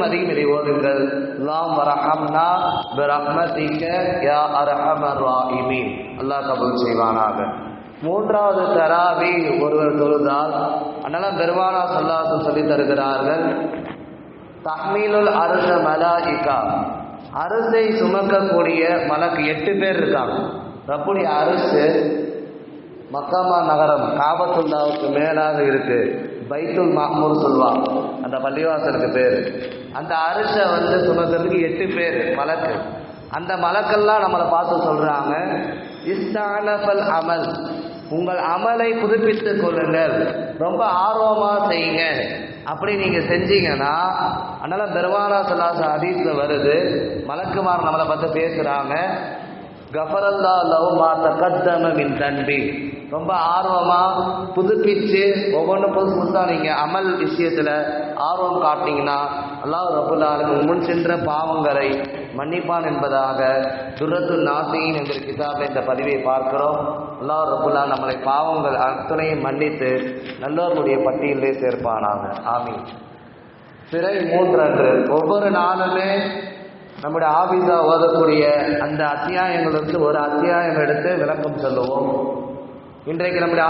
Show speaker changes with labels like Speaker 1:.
Speaker 1: அதிகம் இதை ஓதுங்கள். அல்லாஹும்ம ரஹம்னா பிரஹ்மதிக யா அர்ஹமர் ராஹிமீன். அல்லாஹ் கபூல் செய்வானாக. மூன்றாவது தராவி ஒருவர் தொழுதால் அதனால பெருமானா ஸல்லல்லாஹு சொல்லி தருகிறார்கள், தஹ்மீலுல் அர்ஷ மலாயிகா, அரசை சுமக்கக்கூடிய மலக்கு 8 பேர் இருக்காங்க. ரப்புடைய அரசு மக்காமா நகரம் காபத்துல்லாவுக்கு மேலாக இருக்கு. பைத்துல் மாமூர் சொல்வாங்க, அந்த பள்ளிவாசலுக்கு பேர். அந்த அரசை சுமக்கிறதுக்கு 8 பேர் மலக்கு. அந்த மலக்கெல்லாம் நம்மளை பார்த்து சொல்றாங்க, இஸ்தானஃபல் அமல், உங்கள் அமலை புதுப்பித்துக் கொள்ளுங்கள், ரொம்ப ஆர்வமா செய்யுங்க. அப்படி நீங்க செஞ்சீங்கன்னா, அதனால பெருமானா ஸல்லல்லாஹு அலைஹி ஹதீஸ்ல வருது, மலக்குமார் நம்மளை பார்த்து பேசுறாங்க, கஃபரல்லாஹு லஹு மா தகத்தம மின் தன்பி, ரொம்ப ஆர்வமா புதுப்பிச்சு ஒவ்வொன்றும் புதுசா நீங்க அமல் விஷயத்துல ஆர்வம் காட்டினீங்கன்னா அல்லாஹ் ரப்புல் ஆலமீன் முன் சென்ற பாவங்களை மன்னிப்பான் என்பதாக துர்ரத்துன் நாஸீன் என்கிற கிதாபில் இந்த பதிவை பார்க்கிறோம். அல்லாஹ் ரப்புல் ஆலமீன் நம்மளை பாவங்கள் அத்தனையும் மன்னித்து நல்லோர்களுடைய பட்டியலே சேர்ப்பானாக. ஆமீன். பிறை 3 அன்று ஒவ்வொரு நாளுமே நம்முடைய ஆபீஸா ஓதக்கூடிய அந்த அத்தியாயங்களுக்கு ஒரு அத்தியாயம் எடுத்து விளக்கம் சொல்லுவோம். இன்றைக்கு நம்முடைய